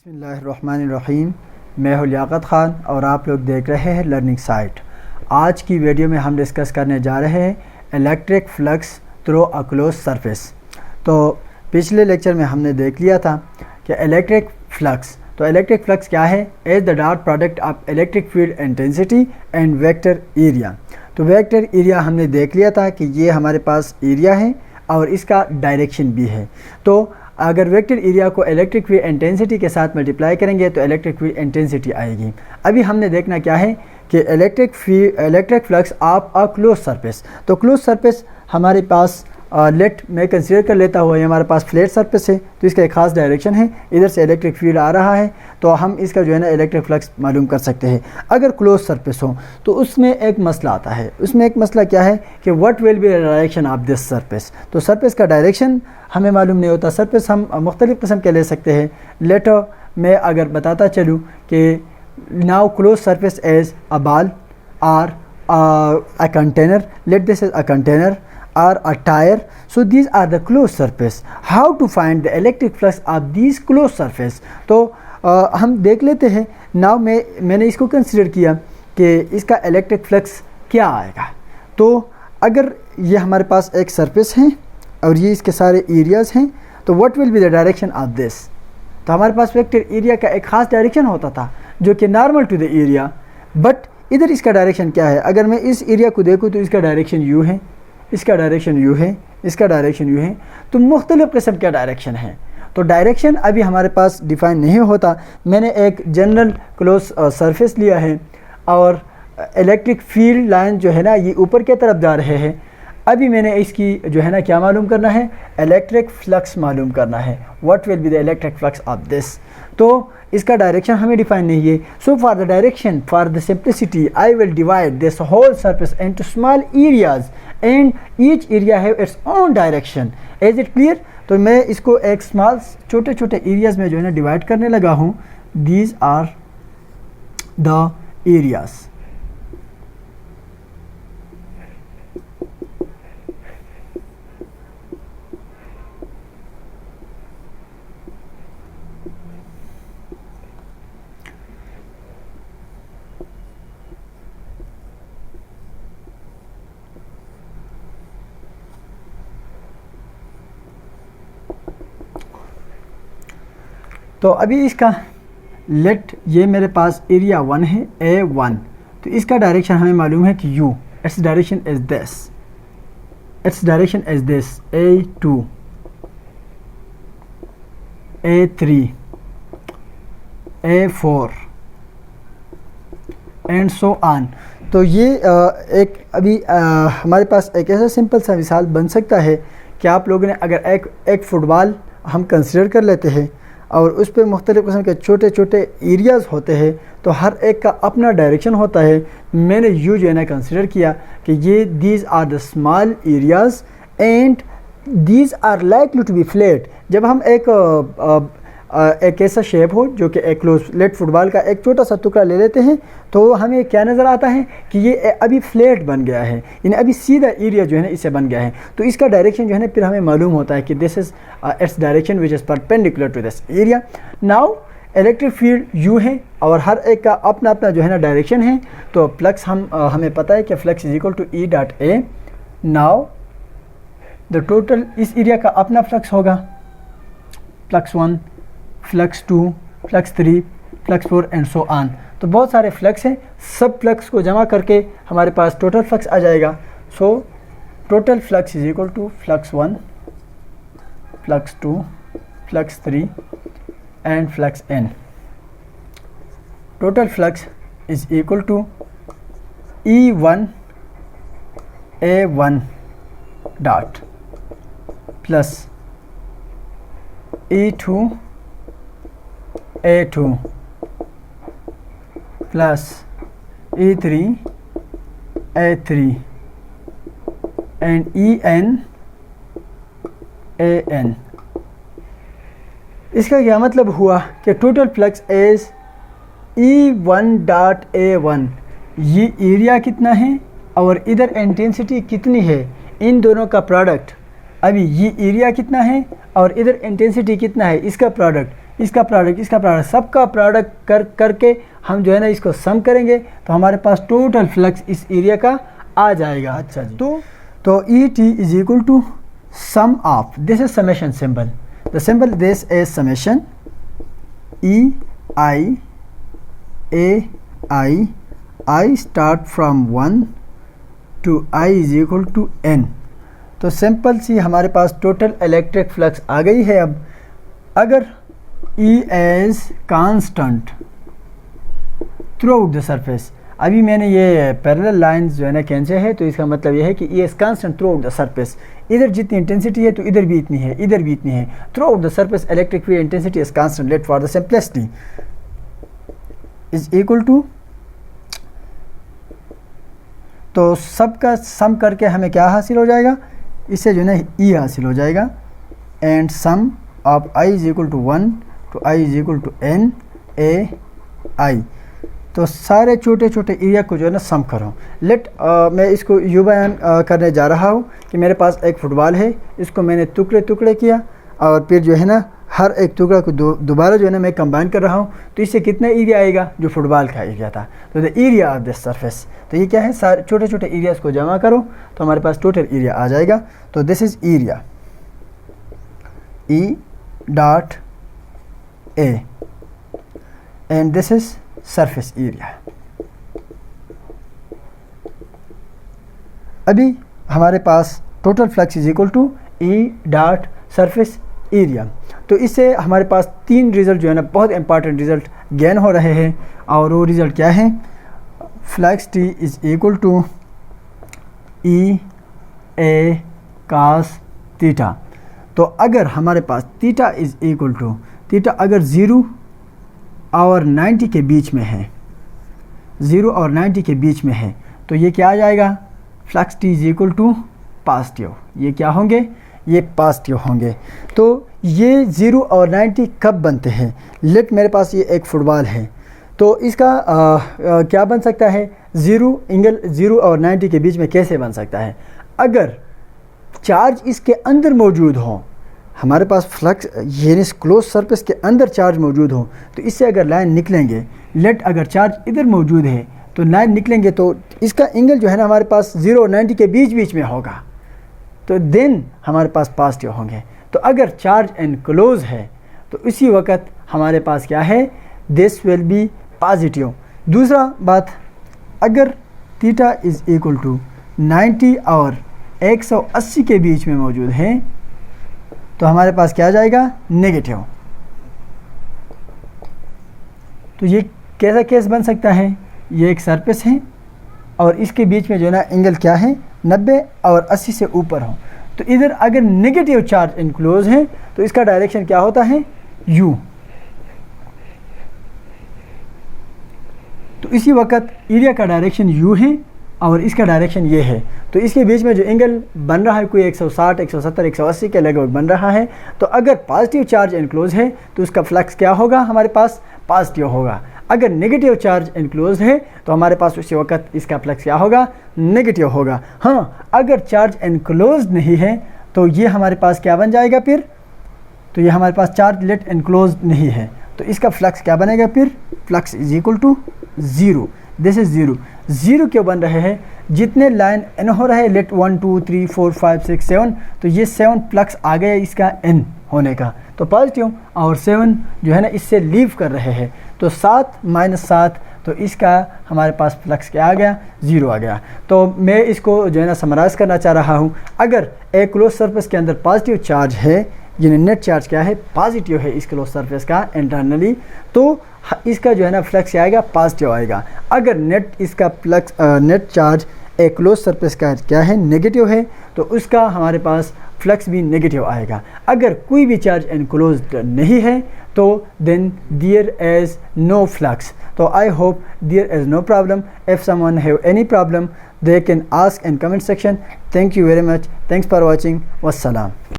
बिस्मिल्लाहिर्रहमानिर्रहीम। मैं हूं लियाकत ख़ान और आप लोग देख रहे हैं लर्निंग साइट। आज की वीडियो में हम डिस्कस करने जा रहे हैं electric flux through a close surface. तो पिछले लेक्चर में हमने देख लिया था कि इलेक्ट्रिक फ्लक्स क्या है, as the dot product of electric field intensity and vector area. तो वेक्टर एरिया हमने देख लिया था कि ये हमारे पास एरिया है और इसका डायरेक्शन भी है। तो अगर वेक्टर एरिया को इलेक्ट्रिक फील्ड इंटेंसिटी के साथ मल्टीप्लाई करेंगे तो इलेक्ट्रिक फील्ड इंटेंसिटी आएगी। अभी हमने देखना क्या है कि electric flux of a close surface. तो क्लोज सरफेस हमारे पास मैं कंसीडर कर लेता हूँ, ये हमारे पास फ्लैट सरफेस है तो इसका एक खास डायरेक्शन है, इधर से इलेक्ट्रिक फील्ड आ रहा है तो हम इसका जो है ना इलेक्ट्रिक फ्लक्स मालूम कर सकते हैं। अगर क्लोज सरफेस हो तो उसमें एक मसला आता है। उसमें एक मसला क्या है कि what will be the direction of this surface. तो सरफेस का डायरेक्शन हमें मालूम नहीं होता। सरफेस हम मुख्तलिफ़ किस्म के ले सकते हैं। लेटर मैं अगर बताता चलूँ कि now close surface as a ball और a container, let this is a container or a tire, so these are the closed surface. How to find the electric flux of these closed surface? तो हम देख लेते हैं। Now मैंने इसको consider किया कि इसका इलेक्ट्रिक फ्लक्स क्या आएगा। तो अगर ये हमारे पास एक सरफेस है और ये इसके सारे एरियाज़ हैं तो what will be the direction of this. तो हमारे पास वेक्टर एरिया का एक ख़ास डायरेक्शन होता था जो कि normal to the area, but इधर इसका डायरेक्शन क्या है। अगर मैं इस एरिया को देखूँ तो इसका डायरेक्शन यू है, इसका डायरेक्शन यू है, इसका डायरेक्शन यू है। तो मुख्तलिफ़ किस्म का डायरेक्शन है। तो डायरेक्शन अभी हमारे पास डिफ़ाइन नहीं होता। मैंने एक जनरल क्लोज सरफेस लिया है और इलेक्ट्रिक फील्ड लाइन जो है ना ये ऊपर की तरफ जा रहे हैं। अभी मैंने इसकी जो है ना क्या मालूम करना है, इलेक्ट्रिक फ्लक्स मालूम करना है। What will be the electric flux of this. तो इसका डायरेक्शन हमें डिफाइन नहीं है। So for the direction, for the simplicity, I will divide this whole surface into small areas and each area have its own direction. Is it clear. तो मैं इसको एक small छोटे छोटे एरियाज में जो है ना डिवाइड करने लगा हूँ। These are the areas. तो अभी इसका ये मेरे पास एरिया 1 है, A1। तो इसका डायरेक्शन हमें मालूम है कि U, its direction is this, its direction is this, A2, A3, A4 and so on. तो ये एक अभी हमारे पास एक ऐसा सिंपल सा मिसाल बन सकता है कि आप लोगों ने अगर एक फुटबॉल हम कंसिडर कर लेते हैं और उस पर मुख्तलिफ़ किस्म के छोटे छोटे एरियाज़ होते हैं तो हर एक का अपना डायरेक्शन होता है। मैंने यू जो है ना कंसिडर किया कि ये these are the small areas and these are likely to be flat. जब हम एक ऐसा शेप हो जो कि एक क्लोज लेट फुटबॉल का एक छोटा सा टुकड़ा ले लेते हैं तो हमें क्या नज़र आता है कि ये अभी फ्लैट बन गया है, यानी अभी सीधा एरिया जो है ना इससे बन गया है। तो इसका डायरेक्शन जो है ना फिर हमें मालूम होता है कि this is its direction which is perpendicular to this area. Now electric field U है और हर एक का अपना अपना जो है ना डायरेक्शन है। तो फ्लक्स हमें पता है कि flux is equal to E dot A. Now the total इस एरिया का अपना फ्लक्स होगा, flux 1, flux 2, flux 3, flux 4 and so on. तो बहुत सारे फ्लक्स हैं, सब फ्लक्स को जमा करके हमारे पास टोटल फ्लक्स आ जाएगा। So total flux is equal to flux 1, flux 2, flux 3 and flux n। Total flux is equal to E1 A1 dot plus E2 A2 plus E3 A3 and EN AN। इसका क्या मतलब हुआ कि total flux is E1 dot A1। ये area कितना है और इधर इंटेंसिटी कितनी है, इन दोनों का प्रोडक्ट। अभी ये एरिया कितना है और इधर इंटेंसिटी कितना है, इसका प्रोडक्ट। इसका प्रोडक्ट सबका प्रोडक्ट करके हम जो है ना इसको सम करेंगे तो हमारे पास टोटल फ्लक्स इस एरिया का आ जाएगा। अच्छा जी, तो E T is equal to sum of, this is summation symbol, the symbol this is summation E I A I start from 1 to I is equal to N. तो simple सी हमारे पास टोटल इलेक्ट्रिक फ्लक्स आ गई है। अब अगर E as constant throughout the surface, अभी मैंने ये पैरेलल लाइंस जो है ना खींचे हैं, तो इसका मतलब ये है कि E as constant throughout the surface, इधर जितनी इंटेंसिटी है तो इधर भी इतनी है, इधर भी इतनी है, throughout the surface electric field intensity is constant, let for the simplicity is equal to, तो सबका सम करके हमें क्या हासिल हो जाएगा, इससे जो है ना E हासिल हो जाएगा, and sum of I is equal to 1 to I is equal to N A I। तो सारे छोटे छोटे एरिया को जो है ना सम करो। मैं इसको यूँ बयान करने जा रहा हूँ कि मेरे पास एक फुटबॉल है, इसको मैंने टुकड़े टुकड़े किया और फिर जो है ना हर एक टुकड़ा को दोबारा जो है ना मैं कंबाइन कर रहा हूँ, तो इससे कितना एरिया आएगा, जो फुटबॉल का एरिया था, तो the area of this surface. तो ये क्या है, सारे छोटे छोटे एरियाज को जमा करो तो हमारे पास टोटल एरिया आ जाएगा। तो this is area E dot A and this is surface area. अभी हमारे पास total flux is equal to E dot surface area. तो इससे हमारे पास 3 रिज़ल्ट जो है ना बहुत इंपॉर्टेंट रिज़ल्ट गेन हो रहे हैं, और वो रिज़ल्ट क्या है, flux T is equal to E A cos theta. तो अगर हमारे पास theta is equal to, theta अगर 0 और 90 के बीच में है, 0 और 90 के बीच में है, तो ये क्या आ जाएगा, flux T is equal to positive. ये क्या होंगे, ये पॉजिटिव होंगे। तो ये 0 और 90 कब बनते हैं, मेरे पास ये एक फुटबॉल है, तो इसका क्या बन सकता है, 0 और 90 के बीच में कैसे बन सकता है, अगर चार्ज इसके अंदर मौजूद हो, हमारे पास फ्लक्स यानी क्लोज सरफेस के अंदर चार्ज मौजूद हो, तो इससे अगर लाइन निकलेंगे, अगर चार्ज इधर मौजूद है तो लाइन निकलेंगे, तो इसका एंगल जो है ना हमारे पास 0 और 90 के बीच में होगा, तो देन हमारे पास पॉजिटिव होंगे। तो अगर चार्ज एनक्लोज है तो इसी वक्त हमारे पास क्या है, दिस विल बी पॉजिटिव। दूसरा बात, अगर थीटा इज इक्वल टू 90 और 180 के बीच में मौजूद है, तो हमारे पास क्या आ जाएगा, नेगेटिव। तो ये कैसा केस बन सकता है, ये एक सरफेस है और इसके बीच में जो है ना एंगल क्या है, 90 और 80 से ऊपर हो, तो इधर अगर नेगेटिव चार्ज इनक्लोज है तो इसका डायरेक्शन क्या होता है, U। तो इसी वक्त एरिया का डायरेक्शन U है और इसका डायरेक्शन ये है, तो इसके बीच में जो एंगल बन रहा है कोई 160, 170, 180 के लगभग बन रहा है। तो अगर पॉजिटिव चार्ज इनक्लोज है तो उसका फ्लक्स क्या होगा, हमारे पास पॉजिटिव होगा। अगर नेगेटिव चार्ज इनक्लोज है तो हमारे पास उसी वक्त इसका फ्लक्स क्या होगा, नेगेटिव होगा। हाँ, अगर चार्ज इनक्लोज नहीं है तो ये हमारे पास क्या बन जाएगा फिर, तो ये हमारे पास चार्ज लेट इनक्लोज नहीं है, तो इसका फ्लक्स क्या बनेगा फिर, flux is equal to 0। This is 0 क्यों बन रहे हैं, जितने लाइन एन हो रहे हैं, लेट 1 2 3 4 5 6 7, तो ये 7 फ्लक्स आ गया इसका एन होने का, तो पॉजिटिव, और 7 जो है ना इससे लीव कर रहे हैं, तो 7 - 7, तो इसका हमारे पास फ्लक्स क्या आ गया, 0 आ गया। तो मैं इसको जो है ना समराइज़ करना चाह रहा हूँ, अगर एक क्लोज सरफेस के अंदर पॉजिटिव चार्ज है, यानी नेट चार्ज क्या है, पॉजिटिव है इस क्लोज सरफेस का इंटरनली, तो इसका जो है ना फ्लक्स आएगा, पॉजिटिव आएगा। अगर नेट चार्ज एक क्लोज सरफेस का क्या है, नेगेटिव है, तो उसका हमारे पास फ्लक्स भी नेगेटिव आएगा। अगर कोई भी चार्ज एनक्लोज्ड नहीं है तो then there is no flux. तो I hope there is no problem. If someone have any problem they can ask in comment section. Thank you very much. Thanks for watching. Wassalam.